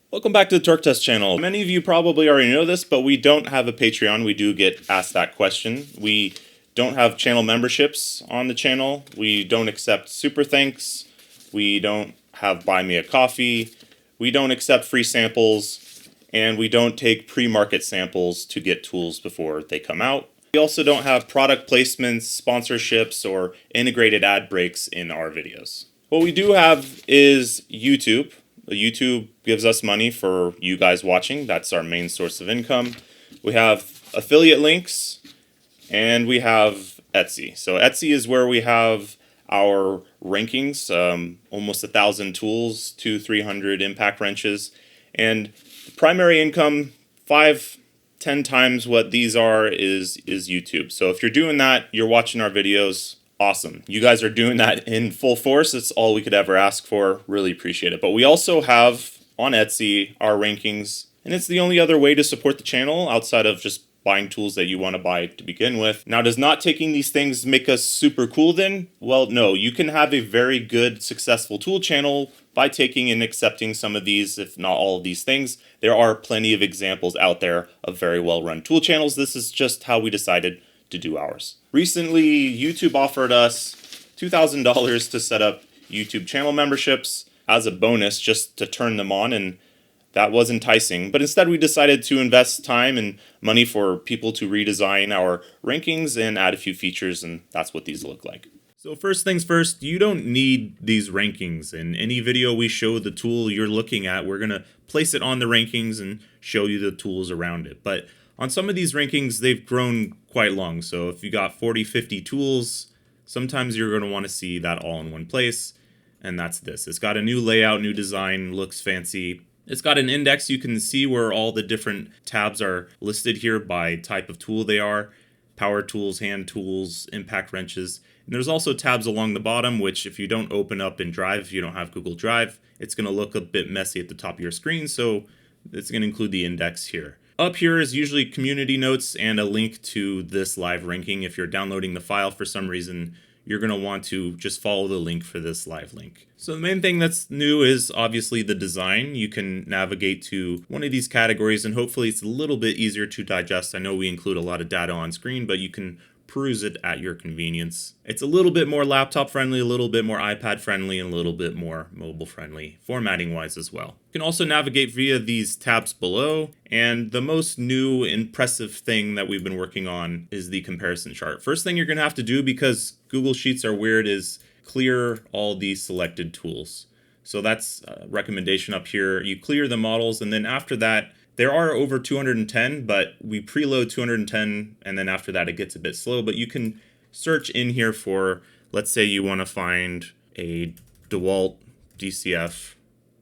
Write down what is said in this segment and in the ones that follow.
Welcome back to the Torque Test channel. Many of you probably already know this, but we don't have a Patreon. We do get asked that question. We don't have channel memberships on the channel. We don't accept super thanks. We don't have buy me a coffee. We don't accept free samples. And we don't take pre-market samples to get tools before they come out. We also don't have product placements, sponsorships, or integrated ad breaks in our videos. What we do have is YouTube. YouTube gives us money for you guys watching. That's our main source of income. We have affiliate links, and we have Etsy. So Etsy is where we have our rankings, almost 1,000 tools, 300 impact wrenches, and the primary income, 5-10 times what these are is YouTube. So if you're doing that, you're watching our videos. Awesome. You guys are doing that in full force. It's all we could ever ask for. Really appreciate it. But we also have on Etsy our rankings, and it's the only other way to support the channel outside of just buying tools that you want to buy to begin with. Now, does not taking these things make us super cool then? Well, no. You can have a very good, successful tool channel by taking and accepting some of these, if not all of these things. There are plenty of examples out there of very well-run tool channels. This is just how we decided to do ours. Recently, YouTube offered us $2,000 to set up YouTube channel memberships as a bonus just to turn them on, and that was enticing. But instead, we decided to invest time and money for people to redesign our rankings and add a few features, and that's what these look like. So first things first, you don't need these rankings. In any video we show the tool you're looking at, we're going to place it on the rankings and show you the tools around it. But on some of these rankings, they've grown quite long. So if you got 40, 50 tools, sometimes you're going to want to see that all in one place. And that's this. It's got a new layout, new design, looks fancy. It's got an index. You can see where all the different tabs are listed here by type of tool they are. Power tools, hand tools, impact wrenches. And there's also tabs along the bottom, which if you don't open up in Drive, if you don't have Google Drive, it's going to look a bit messy at the top of your screen. So it's going to include the index here. Up here is usually community notes and a link to this live ranking. If you're downloading the file for some reason, you're going to want to just follow the link for this live link. So the main thing that's new is obviously the design. You can navigate to one of these categories and hopefully it's a little bit easier to digest. I know we include a lot of data on screen, but you can peruse it at your convenience. It's a little bit more laptop friendly, a little bit more iPad friendly, and a little bit more mobile friendly, formatting wise as well. You can also navigate via these tabs below, and the most new impressive thing that we've been working on is the comparison chart. First thing you're going to have to do, because Google Sheets are weird, is clear all these selected tools. So that's a recommendation up here. You clear the models, and then after that, there are over 210, but we preload 210, and then after that it gets a bit slow. But you can search in here for, let's say you want to find a DeWalt DCF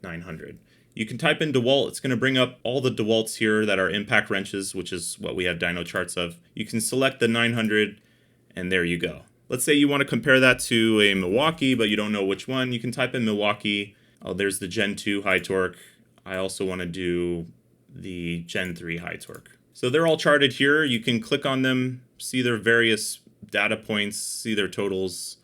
900. You can type in DeWalt. It's going to bring up all the DeWalts here that are impact wrenches, which is what we have dyno charts of. You can select the 900, and there you go. Let's say you want to compare that to a Milwaukee, but you don't know which one. You can type in Milwaukee. Oh, there's the Gen 2 high torque. I also want to do the Gen 3 high torque. So they're all charted here. You can click on them, see their various data points, see their totals,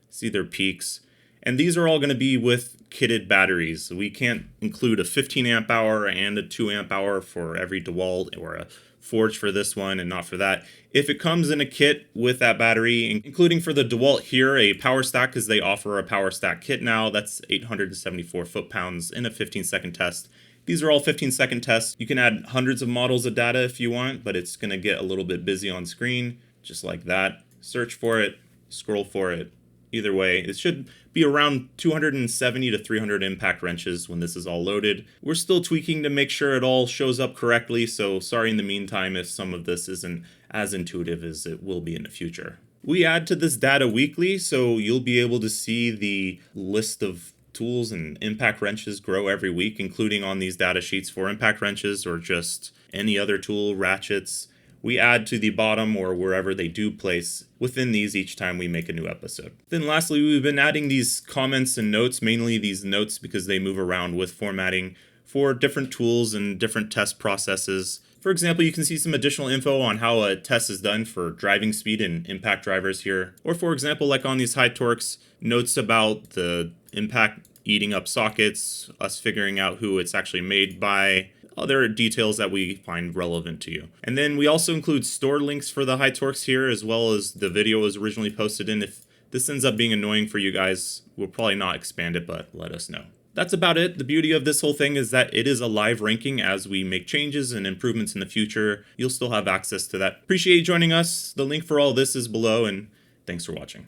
see their peaks. And these are all going to be with kitted batteries. We can't include a 15 amp hour and a 2 amp hour for every DeWalt, or a Forge for this one and not for that. If it comes in a kit with that battery, including for the DeWalt here, a power stack, because they offer a power stack kit now, that's 874 foot-pounds in a 15-second test. These are all 15-second tests. You can add hundreds of models of data if you want, but it's going to get a little bit busy on screen, just like that. Search for it, scroll for it. Either way, it should be around 270 to 300 impact wrenches when this is all loaded. We're still tweaking to make sure it all shows up correctly, so sorry in the meantime if some of this isn't as intuitive as it will be in the future. We add to this data weekly, so you'll be able to see the list of tools and impact wrenches grow every week, including on these data sheets for impact wrenches or just any other tool, ratchets. We add to the bottom or wherever they do place within these each time we make a new episode. Then lastly, we've been adding these comments and notes, mainly these notes because they move around with formatting for different tools and different test processes. For example, you can see some additional info on how a test is done for driving speed and impact drivers here. Or for example, like on these high torques, notes about the impact eating up sockets, us figuring out who it's actually made by, other details that we find relevant to you. And then we also include store links for the HiTorx here, as well as the video was originally posted in. If this ends up being annoying for you guys, we'll probably not expand it, but let us know. That's about it. The beauty of this whole thing is that it is a live ranking. As we make changes and improvements in the future, you'll still have access to that. Appreciate you joining us. The link for all this is below, and thanks for watching.